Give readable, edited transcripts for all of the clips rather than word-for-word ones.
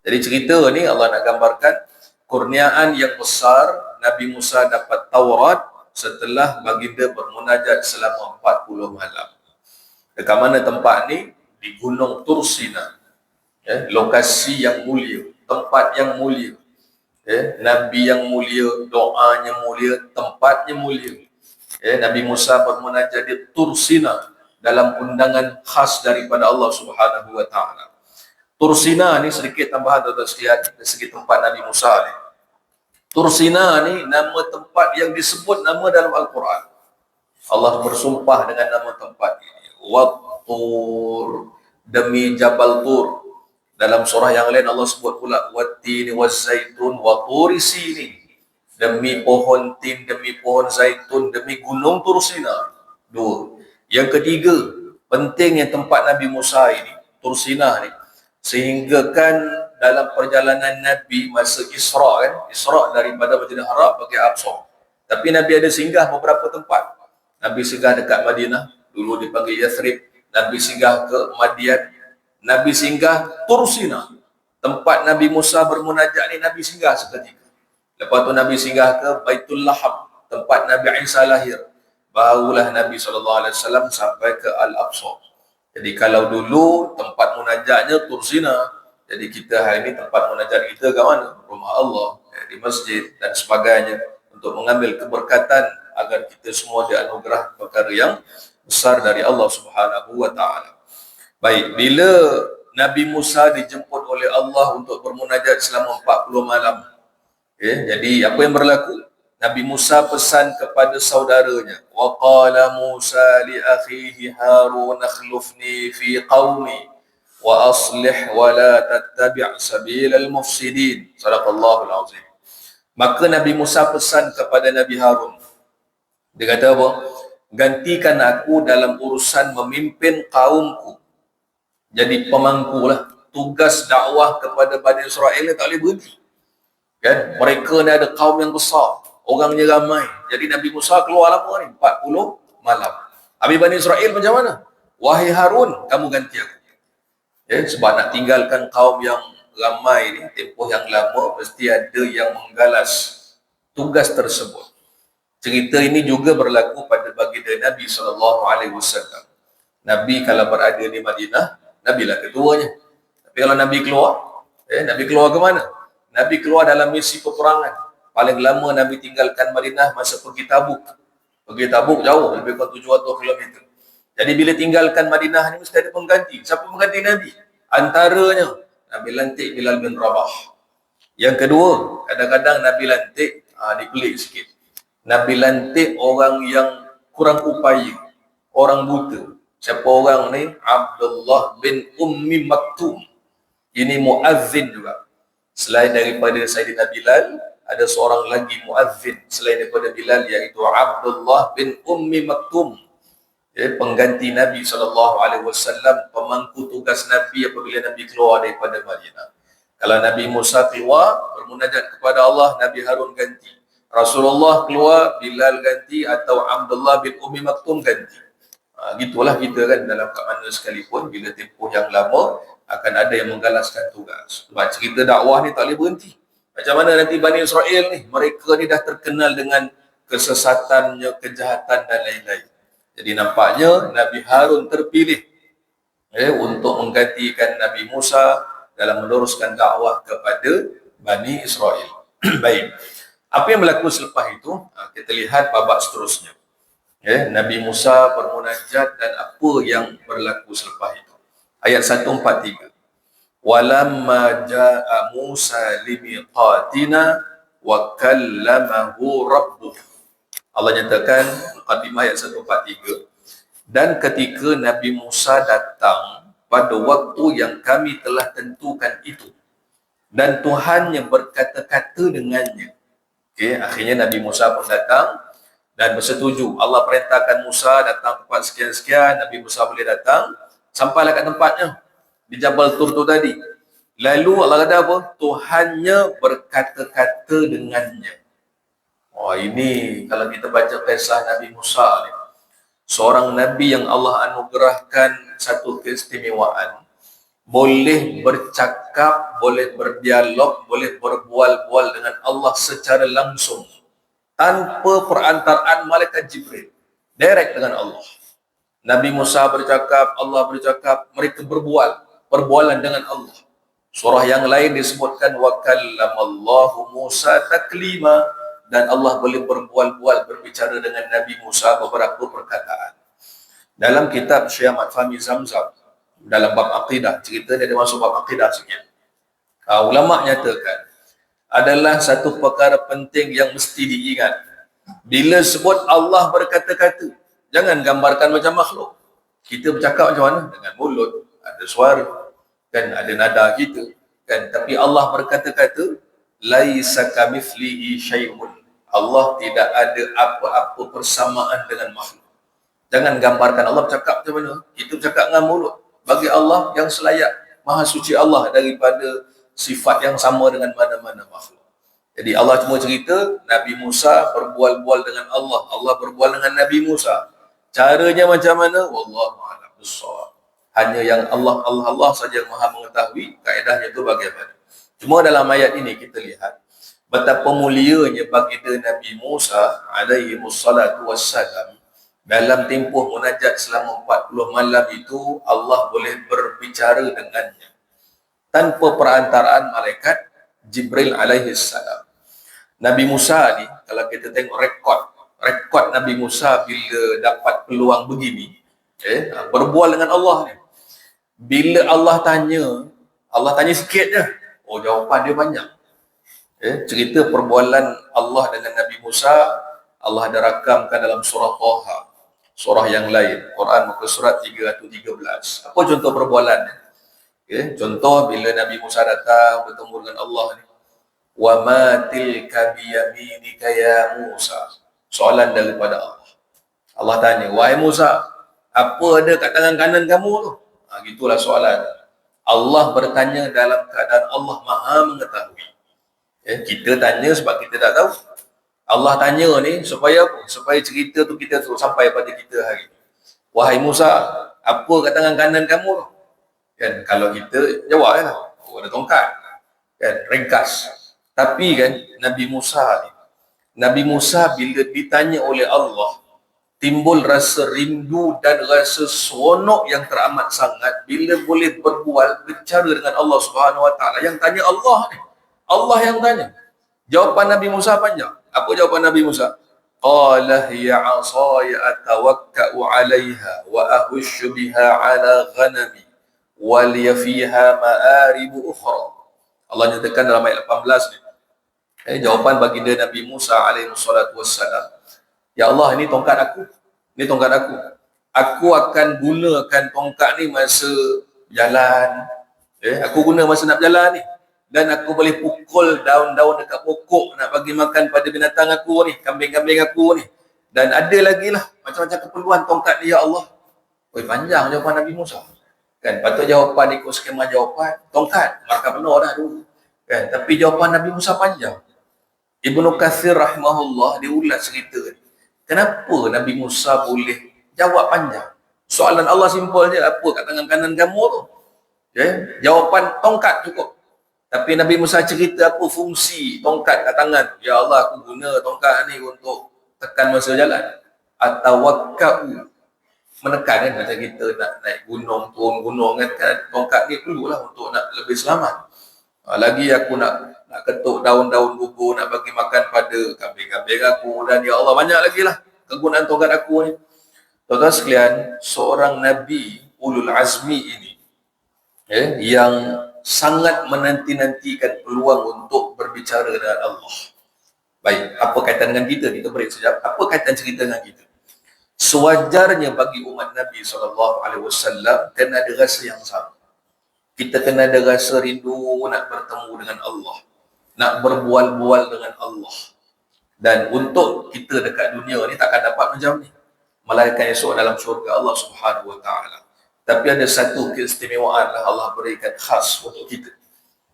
Jadi cerita ni Allah nak gambarkan kurniaan yang besar Nabi Musa dapat Taurat setelah baginda bermunajat selama 40 malam. Dekat mana tempat ni? Di Gunung Tursina. Lokasi yang mulia, tempat yang mulia. Nabi yang mulia, doanya mulia, tempatnya mulia. Nabi Musa bermunajat di Tursina dalam undangan khas daripada Allah Subhanahu wa taala. Tursina ni sedikit tambahan tuan-tuan sekalian dari segi tempat Nabi Musa ni. Tursina ni nama tempat yang disebut nama dalam Al-Quran. Allah bersumpah dengan nama tempat ini. Wat-Tur, demi Jabal Tur. Dalam surah yang lain Allah sebut pula Wat-Tini waz-Zaitun wa Turi Sinin. Demi pohon tin, demi pohon zaitun, demi gunung Tursina. Dua. Yang ketiga, pentingnya tempat Nabi Musa ini, Tursina ni, sehingga kan dalam perjalanan Nabi masa Isra kan, Isra daripada Madinah Haram pergi Aqsa. Tapi Nabi ada singgah beberapa tempat. Nabi singgah dekat Madinah, dulu dipanggil Yathrib. Nabi singgah ke Madian. Nabi singgah Tursina. Tempat Nabi Musa bermunajat ni Nabi singgah seketika. Lepas tu Nabi singgah ke Baitul Laham, tempat Nabi Isa lahir. Barulah Nabi SAW sampai ke Al-Aqsa. Jadi kalau dulu tempat munajatnya Tursina, jadi kita hari ini tempat munajat kita ke mana? Rumah Allah, di masjid dan sebagainya, untuk mengambil keberkatan agar kita semua dianugerah perkara yang besar dari Allah Subhanahu wa taala. Baik, bila Nabi Musa dijemput oleh Allah untuk bermunajat selama 40 malam. Jadi apa yang berlaku? Nabi Musa pesan kepada saudaranya, wa qala Musa li akhihi Harun akhlifni fi qaumi wa aslih wa la tattabi' sabilal mufsidin. Sadaqallahul azim. Maka Nabi Musa pesan kepada Nabi Harun. Dia kata apa? Gantikan aku dalam urusan memimpin kaumku. Jadi pemangkulah. Tugas dakwah kepada Bani Israel ni tak boleh berhenti. Kan? Mereka ni ada kaum yang besar. Orangnya ramai. Jadi Nabi Musa keluar lama ni, 40 malam. Habis Bani Israel macam mana? Wahai Harun, kamu ganti aku. Sebab nak tinggalkan kaum yang ramai ni, tempoh yang lama, mesti ada yang menggalas tugas tersebut. Cerita ini juga berlaku pada baginda Nabi SAW. Nabi kalau berada di Madinah, Nabi lah ketuanya. Tapi kalau Nabi keluar, Nabi keluar ke mana? Nabi keluar dalam misi peperangan. Paling lama Nabi tinggalkan Madinah masa pergi Tabuk. Pergi Tabuk jauh, lebih kurang 700 km. Jadi bila tinggalkan Madinah ni mesti ada pengganti. Siapa pengganti Nabi? Antaranya Nabi lantik Bilal bin Rabah. Yang kedua, kadang-kadang Nabi lantik, ni pelik sikit. Nabi lantik orang yang kurang upaya, orang buta. Siapa orang ni? Abdullah bin Ummi Maktum. Ini muazzin juga. Selain daripada Sayyidina Bilal, ada seorang lagi muazzin selain daripada Bilal, iaitu Abdullah bin Ummi Maktum. Pengganti Nabi SAW, pemangku tugas Nabi apabila Nabi keluar daripada Madinah. Kalau Nabi Musa keluar bermunajat kepada Allah, Nabi Harun ganti. Rasulullah keluar, Bilal ganti, atau Abdullah bin Ummi Maktum ganti. Gitulah kita kan, dalam kat mana sekalipun, bila tempoh yang lama akan ada yang menggalaskan tugas. Sebab cerita dakwah ni tak boleh berhenti. Macam mana nanti Bani Israel ni, mereka ni dah terkenal dengan kesesatannya, kejahatan dan lain-lain. Jadi nampaknya Nabi Harun terpilih untuk menggantikan Nabi Musa dalam meneruskan dakwah kepada Bani Israel. Baik. Apa yang berlaku selepas itu? Kita lihat babak seterusnya. Nabi Musa bermunajat dan apa yang berlaku selepas itu. Ayat 143. Walamma jaa Musa limiqatina wa kallamahu rabbuh. Allah nyatakan mukadimah ayat 143, dan ketika Nabi Musa datang pada waktu yang kami telah tentukan itu, dan Tuhan yang berkata-kata dengannya. Akhirnya Nabi Musa pun datang dan bersetuju. Allah perintahkan Musa datang tempat sekian-sekian, Nabi Musa boleh datang, sampailah kat tempatnya di Jabal Tur tu tadi. Lalu Allah kata apa? Tuhannya berkata-kata dengannya. Ini kalau kita baca kisah Nabi Musa ni, seorang Nabi yang Allah anugerahkan satu keistimewaan. boleh bercakap, boleh berdialog, boleh berbual-bual dengan Allah secara langsung tanpa perantaraan malaikat Jibril, direct dengan Allah. Nabi Musa bercakap, Allah bercakap, mereka berbual, perbualan dengan Allah. Surah yang lain disebutkan wa kallamallahu Musa taklima, dan Allah boleh berbual-bual, berbicara dengan Nabi Musa beberapa perkataan. Dalam kitab Syekh Ahmad Fahmi Zamzam, dalam bab akidah, cerita dia masuk bab akidah sikit. Ulama nyatakan adalah satu perkara penting yang mesti diingat. Bila sebut Allah berkata-kata, jangan gambarkan macam makhluk. Kita bercakap macam mana? Dengan mulut, ada suara, kan, ada nada kita, kan. Tapi Allah berkata-kata, laisa kamithlihi syai'un. Allah tidak ada apa-apa persamaan dengan makhluk. Jangan gambarkan Allah bercakap macam mana. Kita bercakap dengan mulut. Bagi Allah yang selayak, maha suci Allah daripada sifat yang sama dengan mana-mana makhluk. Jadi Allah cuma cerita Nabi Musa berbual-bual dengan Allah, Allah berbual dengan Nabi Musa. Caranya macam mana? Wallahu a'lam bissawab. Hanya yang Allah saja yang maha mengetahui kaedahnya itu bagaimana. Cuma dalam ayat ini kita lihat betapa mulianya baginda Nabi Musa alaihi wassalatu wassalam. Dalam tempoh munajat selama 40 malam itu, Allah boleh berbicara dengannya tanpa perantaraan malaikat Jibril alaihi salam. Nabi Musa ni, kalau kita tengok rekod Nabi Musa bila dapat peluang begini, berbual dengan Allah ni. Bila Allah tanya sikit je, jawapan dia banyak. Cerita perbualan Allah dengan Nabi Musa, Allah ada rakamkan dalam surah Taha, surah yang lain, Quran muka surat 313. Apa contoh perbualan? Contoh bila Nabi Musa datang bertemu dengan Allah ni, wa ma tilka biyaminika ya Musa. Soalan daripada Allah. Allah tanya, wahai Musa, apa ada kat tangan kanan kamu tu? Gitulah soalan. Allah bertanya dalam keadaan Allah maha mengetahui. Kita tanya sebab kita tak tahu. Allah tanya ni supaya apa? Supaya cerita tu kita suruh sampai pada kita hari ni. Wahai Musa, apa kat tangan kanan kamu tu? Kan, kalau kita jawab lah, ada tongkat. Kan, ringkas. Tapi kan, Nabi Musa bila ditanya oleh Allah, timbul rasa rindu dan rasa seronok yang teramat sangat bila boleh berbual, bicara dengan Allah Subhanahu Wa Taala. Yang tanya Allah ni, Allah yang tanya. Jawapan Nabi Musa panjang. Apa jawapan Nabi Musa? Qala hiya 'asaya atawakka'u 'alayha wa ahushu biha 'ala ghanami wa li fiha ma'arib ukhra. Allah nyatakan dalam ayat 18 ni. Jawapan baginda Nabi Musa alaihi wassalatu wassalam, ya Allah, ini tongkat aku. Ini tongkat aku. Aku akan gunakan tongkat ni masa jalan. Aku guna masa nak berjalan ni. Dan aku boleh pukul daun-daun dekat pokok nak bagi makan pada binatang aku ni, kambing-kambing aku ni. Dan ada lagi lah macam-macam keperluan tongkat ni, ya Allah. Panjang jawapan Nabi Musa. Kan, patut jawapan ikut skema jawapan tongkat, markah penuh dah dulu. Kan, tapi jawapan Nabi Musa panjang. Ibnu Katsir rahimahullah dia ulas cerita ni. Kenapa Nabi Musa boleh jawab panjang? Soalan Allah simple je, apa kat tangan kanan kamu tu? Jawapan tongkat cukup. Tapi Nabi Musa cerita apa fungsi tongkat kat tangan. Ya Allah, aku guna tongkat ni untuk tekan masa jalan. Atawakka'u, menekan kan, macam kita nak naik gunung, turun gunung kan, tongkat ni perlulah untuk nak lebih selamat. Lagi aku nak ketuk daun-daun gugur, nak bagi makan pada kambing-kambing aku, dan ya Allah banyak lagi lah kegunaan tongkat aku ni. Tuan-tuan sekalian, seorang Nabi ulul azmi ini yang sangat menanti-nantikan peluang untuk berbicara dengan Allah. Baik, apa kaitan dengan kita? Kita break sekejap. Apa kaitan cerita dengan kita? Sewajarnya bagi umat Nabi SAW kena ada rasa yang sama. Kita kena ada rasa rindu nak bertemu dengan Allah, nak berbual-bual dengan Allah. Dan untuk kita dekat dunia ni takkan dapat macam ni, melainkan esok dalam syurga Allah Subhanahu Wa Taala. Tapi ada satu keistimewaan lah Allah berikan khas untuk kita.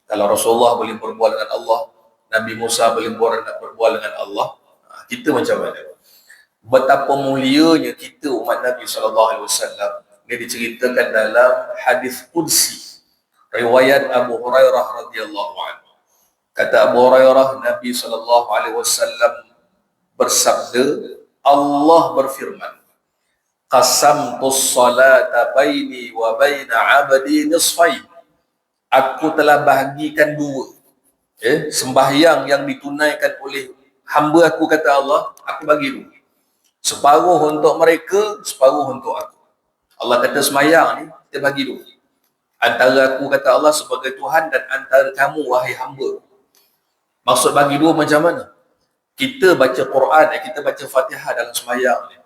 Kalau Rasulullah boleh berbual dengan Allah, Nabi Musa boleh berbual dengan Allah, kita macam mana? Betapa mulianya kita umat Nabi SAW. Ini diceritakan dalam hadis Qudsi. Riwayat Abu Hurairah radhiyallahu anhu. Kata Abu Hurairah, Nabi SAW bersabda, Allah berfirman, qasamtus salata baini wa baina abdi nisfain. Aku telah bahagikan dua, sembahyang yang ditunaikan oleh hamba aku, kata Allah, aku bagi dua. Separuh untuk mereka, separuh untuk aku. Allah kata sembahyang ni kita bagi dua. Antara aku, kata Allah, sebagai Tuhan, dan antara kamu, wahai hamba. Maksud bagi dua macam mana? Kita baca Quran, kita baca Fatihah dalam sembahyang ni,